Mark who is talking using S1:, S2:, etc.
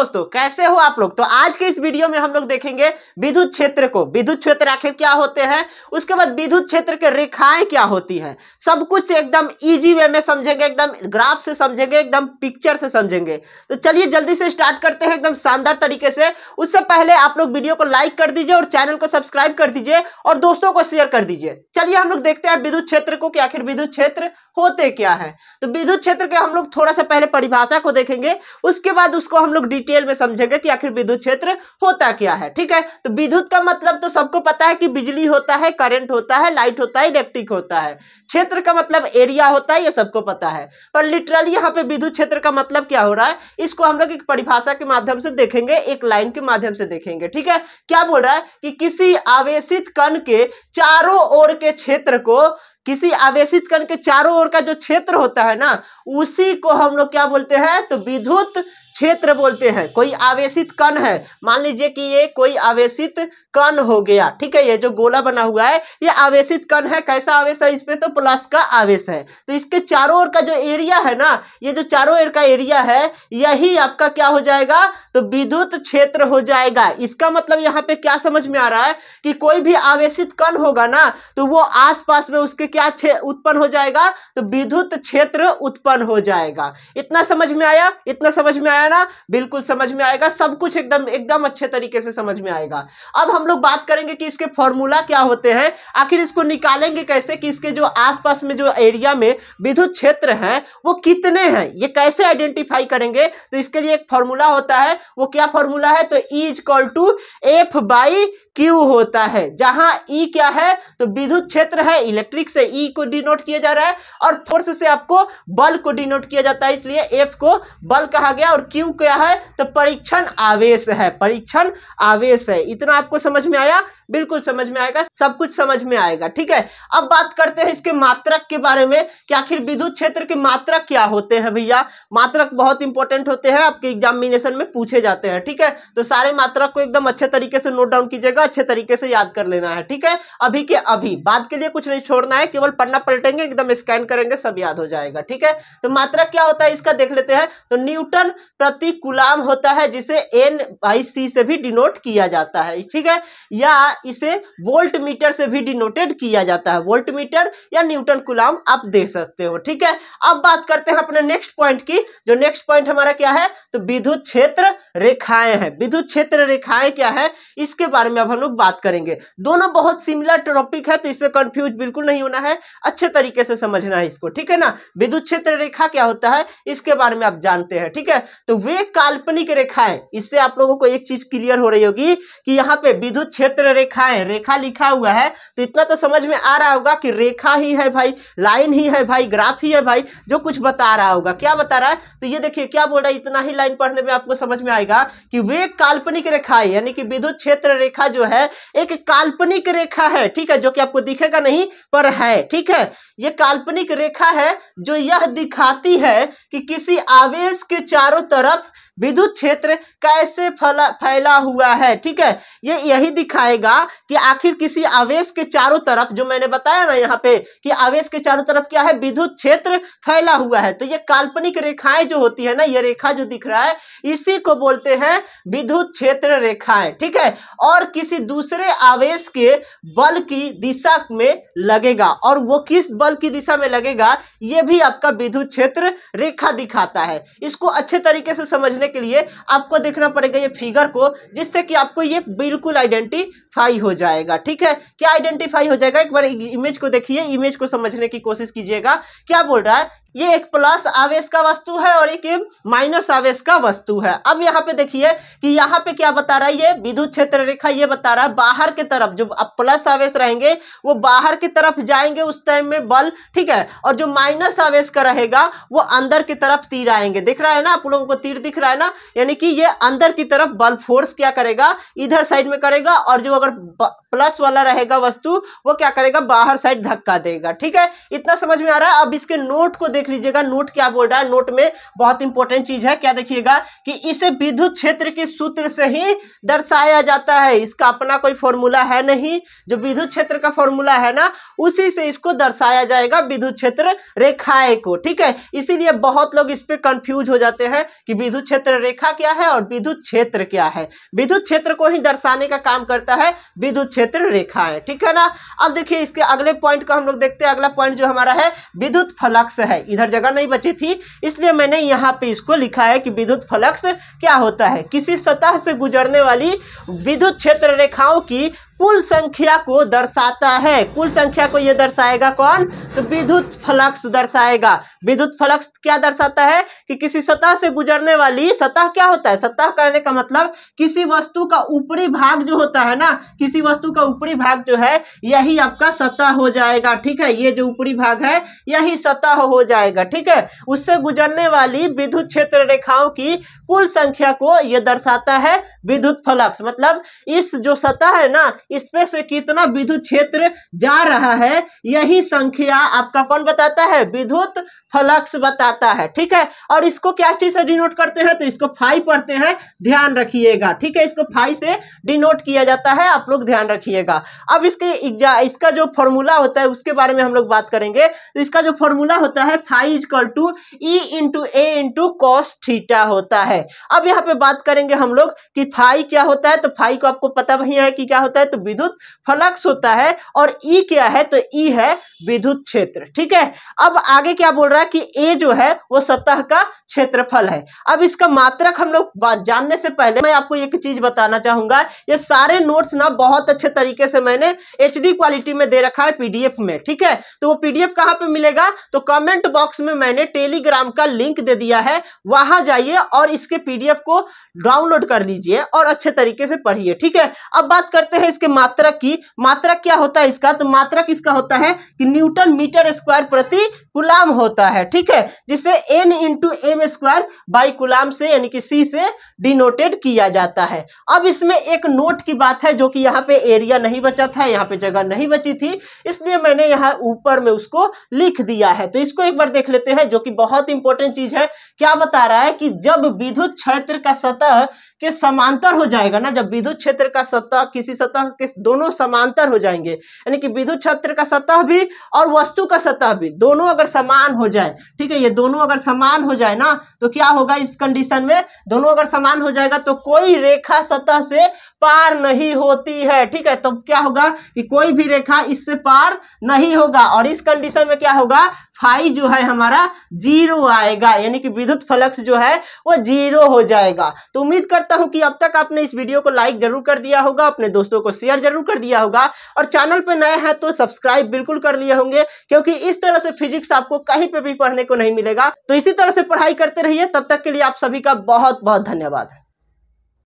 S1: दोस्तों, कैसे हो आप लोग। तो आज के इस वीडियो में हम लोग देखेंगे विद्युत क्षेत्र को, विद्युत क्षेत्र आखिर क्या होते हैं, उसके बाद विद्युत क्षेत्र के रेखाएं क्या होती हैं, सब कुछ एकदम इजी वे में समझेंगे, एकदम ग्राफ से समझेंगे, एकदम पिक्चर से समझेंगे। तो चलिए जल्दी से स्टार्ट करते हैं एकदम शानदार तरीके से। उससे पहले आप लोग वीडियो को लाइक कर दीजिए और चैनल को सब्सक्राइब कर दीजिए और दोस्तों को शेयर कर दीजिए। चलिए हम लोग देखते हैं विद्युत क्षेत्र को कि आखिर विद्युत क्षेत्र होते क्या है। तो विद्युत क्षेत्र के हम लोग थोड़ा सा पहले परिभाषा को देखेंगे, उसके बाद उसको हम लोग डिटेल में समझेंगे कि आखिर विद्युत क्षेत्र होता क्या है। ठीक है, तो विद्युत का मतलब तो सबको पता है कि बिजली होता है, करंट होता है, लाइट होता है, इलेक्ट्रिक होता है। क्षेत्र का मतलब एरिया होता है, ये सबको पता है। पर लिटरली यहाँ पे विद्युत क्षेत्र का मतलब क्या हो रहा है, इसको हम लोग एक परिभाषा के माध्यम से देखेंगे, एक लाइन के माध्यम से देखेंगे। ठीक है, क्या बोल रहा है कि किसी आवेशित कण के चारों ओर के क्षेत्र को, किसी आवेशित कण के चारों ओर का जो क्षेत्र होता है ना, उसी को हम लोग क्या बोलते हैं, तो विद्युत क्षेत्र बोलते हैं। कोई आवेशित कण है, मान लीजिए कि ये कोई आवेशित कण हो गया। ठीक है, ये जो गोला बना हुआ है ये आवेशित कण है। कैसा आवेश है इसमें, तो प्लस का आवेश है। तो इसके चारों ओर का जो एरिया है ना, ये जो चारों ओर का एरिया है, यही आपका क्या हो जाएगा, तो विद्युत क्षेत्र हो जाएगा। इसका मतलब यहाँ पे क्या समझ में आ रहा है कि कोई भी आवेशित कण होगा ना, तो वो आसपास में उसके क्या उत्पन्न हो जाएगा, तो विद्युत क्षेत्र उत्पन्न हो जाएगा। इतना समझ में आया, इतना समझ में आया ना, बिल्कुल समझ में आएगा, सब कुछ एकदम एकदम अच्छे तरीके से समझ में आएगा। अब हम लोग बात करेंगे कि इसके फॉर्मूला क्या होते हैं, आखिर इसको निकालेंगे कैसे, कि इसके जो आसपास में जो एरिया में विद्युत क्षेत्र हैं वो कितने हैं, ये कैसे आइडेंटिफाई करेंगे। तो इसके लिए एक फॉर्मूला होता है, वो क्या फॉर्मूला है, तो E = F/Q होता है, जहां E क्या है, तो विद्युत क्षेत्र है। इलेक्ट्रिक से E को डिनोट किया जा रहा है और फोर्स से आपको बल को डिनोट किया जाता है, इसलिए F को बल कहा गया और Q क्या है, तो परीक्षण आवेश है, परीक्षण आवेश है। इतना आपको समझ में आया, बिल्कुल समझ में आएगा, सब कुछ समझ में आएगा। ठीक है, अब बात करते हैं इसके मात्रक के बारे में कि आखिर विद्युत क्षेत्र के मात्रक क्या होते हैं। भैया मात्रक बहुत इंपॉर्टेंट होते हैं, आपके एग्जामिनेशन में पूछे जाते हैं। ठीक है, तो सारे मात्रक को एकदम अच्छे तरीके से नोट डाउन कीजिएगा, अच्छे तरीके से याद कर लेना है। ठीक है, अभी के अभी, बाद के लिए कुछ नहीं छोड़ना है, केवल पढ़ना पलटेंगे, एकदम स्कैन करेंगे, सब याद हो जाएगा। ठीक है, तो मात्रक क्या होता है इसका देख लेते हैं। तो न्यूटन प्रति कूलाम होता है, जिसे N/C से भी डिनोट किया जाता है। ठीक है, या इसे वोल्ट मीटर से भी डिनोटेड किया जाता है, वोल्ट मीटर या न्यूटन कूलाम आप देख सकते हो। ठीक है, अब बात करते हैं अपने नेक्स्ट पॉइंट की। जो नेक्स्ट पॉइंट हमारा क्या है, तो विद्युत क्षेत्र रेखाएं हैं। विद्युत क्षेत्र रेखाएं क्या है, इसके बारे में अब हम लोग बात करेंगे। दोनों बहुत सिमिलर टॉपिक है, तो इसमें कंफ्यूज बिल्कुल नहीं होना है, अच्छे तरीके से समझना है इसको। ठीक है ना, विद्युत क्षेत्र रेखा क्या होता है इसके बारे में आप जानते हैं। ठीक है, तो वे काल्पनिक रेखाएं, इससे आप लोगों को एक चीज क्लियर हो रही होगी कि यहाँ पे विद्युत क्षेत्र रेखाएं, रेखा लिखा हुआ है तो इतना तो समझ में आ रहा होगा कि रेखा ही है भाई, लाइन ही है भाई, ग्राफ ही है भाई, जो कुछ बता रहा होगा। क्या बता रहा है, तो ये देखिए क्या बोल रहा है, इतना ही लाइन पढ़ने में आपको समझ में आएगा कि वे काल्पनिक रेखाएं, यानी कि विद्युत क्षेत्र रेखा जो है एक काल्पनिक रेखा है। ठीक है, जो कि आपको दिखेगा नहीं पर है। ठीक है, ये काल्पनिक रेखा है जो यह दिखाती है कि किसी आवेश के चारों तरफ विद्युत क्षेत्र कैसे फैला हुआ है। ठीक है, ये यही दिखाएगा कि आखिर किसी आवेश के चारों तरफ, जो मैंने बताया ना यहाँ पे कि आवेश के चारों तरफ क्या है, विद्युत क्षेत्र फैला हुआ है। तो ये काल्पनिक रेखाएं जो होती है ना, ये रेखा जो दिख रहा है इसी को बोलते हैं विद्युत क्षेत्र रेखाएं। ठीक है, और किसी दूसरे आवेश के बल की दिशा में लगेगा, और वो किस बल की दिशा में लगेगा ये भी आपका विद्युत क्षेत्र रेखा दिखाता है। इसको अच्छे तरीके से समझने के लिए आपको देखना पड़ेगा ये फिगर को, जिससे कि आपको ये बिल्कुल आइडेंटिफाई हो जाएगा। ठीक है, क्या आइडेंटिफाई हो जाएगा, एक बार इमेज को देखिए, इमेज को समझने की कोशिश कीजिएगा। क्या बोल रहा है, ये एक प्लस आवेश का वस्तु है और एक माइनस आवेश का वस्तु है। अब यहाँ पे देखिए कि यहाँ पे क्या बता रहा है, ये विद्युत क्षेत्र रेखा ये बता रहा है बाहर की तरफ जो प्लस आवेश रहेंगे वो बाहर की तरफ जाएंगे उस टाइम में बल। ठीक है, और जो माइनस आवेश का रहेगा वो अंदर की तरफ तीर आएंगे। दिख रहा है ना आप लोगों को, तीर दिख रहा है ना, यानी कि ये अंदर की तरफ बल फोर्स क्या करेगा, इधर साइड में करेगा, और जो अगर प्लस वाला रहेगा वस्तु वो क्या करेगा, बाहर साइड धक्का देगा। ठीक है, इतना समझ में आ रहा है। अब इसके नोट को देख लीजिएगा, नोट क्या बोल रहा है। नोट में बहुत इंपॉर्टेंट चीज है, क्या देखिएगा कि इसे विद्युत क्षेत्र के सूत्र से ही दर्शाया जाता है। इसका अपना कोई फॉर्मूला है नहीं, जो विद्युत क्षेत्र का फॉर्मूला है ना उसी से इसको दर्शाया जाएगा, विद्युत क्षेत्र रेखाएं को। ठीक है, इसीलिए बहुत लोग इस पे कंफ्यूज हो जाते हैं कि विद्युत क्षेत्र रेखा क्या है और विद्युत क्षेत्र क्या है। विद्युत क्षेत्र को ही दर्शाने का काम करता है विद्युत क्षेत्र रेखाएं। ठीक है ना। अब देखिए इसके अगले पॉइंट को हम लोग देखते हैं। अगला पॉइंट जो हमारा है विद्युत फ्लक्स है। इधर जगह नहीं बची थी इसलिए मैंने यहाँ पे इसको लिखा है कि विद्युत फ्लक्स क्या होता है। किसी सतह से गुजरने वाली विद्युत क्षेत्र रेखाओं की कुल संख्या को दर्शाता है। कुल संख्या को यह दर्शाएगा कौन, तो विद्युत फ्लक्स दर्शाएगा। विद्युत फ्लक्स क्या दर्शाता है कि किसी सतह से गुजरने वाली, सतह क्या होता है, सतह कहने का मतलब किसी वस्तु का ऊपरी भाग जो होता है ना, किसी वस्तु का ऊपरी भाग जो है यही आपका सतह हो जाएगा। ठीक है, ये जो ऊपरी भाग है यही सतह हो जाएगा। ठीक है, उससे गुजरने वाली विद्युत क्षेत्र रेखाओं की कुल संख्या को यह दर्शाता है विद्युत फ्लक्स। मतलब इस जो सतह है ना इसमें से कितना विद्युत क्षेत्र जा रहा है यही संख्या आपका कौन बताता है, विद्युत फ्लक्स बताता है। ठीक है, और इसको क्या चीज से डिनोट करते हैं, तो इसको फाई पढ़ते हैं, ध्यान रखिएगा। ठीक है, इसको फाई से डिनोट किया जाता है, आप लोग ध्यान रखिएगा। अब इसका जो फॉर्मूला होता है उसके बारे में हम लोग बात करेंगे। तो इसका जो फॉर्मूला होता है phi equal to E into A into cos theta होता है। अब यहाँ पे बात करेंगे हम लोग कि फाई क्या होता है। तो फाई को आपको पता वही है कि क्या होता है, तो विद्युत फ्लक्स होता है। और ई क्या है, तो ई है विद्युत क्षेत्र। ठीक है, अब आगे क्या बोल रहा है कि ए जो है वो सतह का क्षेत्रफल है। अब इसका मात्रक हम लोग जानने से पहले मैं आपको एक चीज बताना चाहूंगा। ये सारे नोट्स ना बहुत अच्छे तरीके से मैंने एचडी क्वालिटी में दे रखा है पीडीएफ में। ठीक है, तो वो पीडीएफ कहां पे मिलेगा, तो कमेंट बॉक्स में मैंने टेलीग्राम का लिंक दे दिया है, वहां जाइए और इसके पीडीएफ को डाउनलोड कर लीजिए और अच्छे तरीके से पढ़िए। ठीक है, अब बात करते हैं इसके मात्रक की। मात्रक क्या होता है इसका, तो मात्रक इसका होता है कि न्यूटन मीटर स्क्वायर प्रति कूलाम होता है। ठीक है, जिसे n into M square by coulomb से यानी कि c से डिनोटेड किया जाता है। अब इसमें एक नोट की बात है, जो कि यहाँ पे एरिया नहीं बचा था, यहाँ पे जगह नहीं बची थी, इसलिए मैंने यहाँ ऊपर में उसको लिख दिया है। तो इसको एक बार देख लेते हैं, जो कि बहुत इंपॉर्टेंट चीज है। क्या बता रहा है कि जब विद्युत क्षेत्र का सतह के समांतर हो जाएगा ना, जब विद्युत क्षेत्र का सतह किसी सतह के दोनों समांतर हो जाएंगे, यानी कि विद्युत क्षेत्र का सतह भी और वस्तु का सतह भी दोनों अगर समान हो जाए, ठीक है, ये दोनों अगर समान हो जाए ना, तो क्या होगा इस कंडीशन में, दोनों अगर समान हो जाएगा तो कोई रेखा सतह से पार नहीं होती है। ठीक है, तो क्या होगा कि कोई भी रेखा इससे पार नहीं होगा, और इस कंडीशन में क्या होगा, फाई जो है हमारा जीरो आएगा, यानी कि विद्युत फ्लक्स जो है वो जीरो हो जाएगा। तो उम्मीद करता हूं कि अब तक आपने इस वीडियो को लाइक जरूर कर दिया होगा, अपने दोस्तों को शेयर जरूर कर दिया होगा, और चैनल पे नए हैं तो सब्सक्राइब बिल्कुल कर लिए होंगे, क्योंकि इस तरह से फिजिक्स आपको कहीं पे भी पढ़ने को नहीं मिलेगा। तो इसी तरह से पढ़ाई करते रहिए। तब तक के लिए आप सभी का बहुत बहुत धन्यवाद।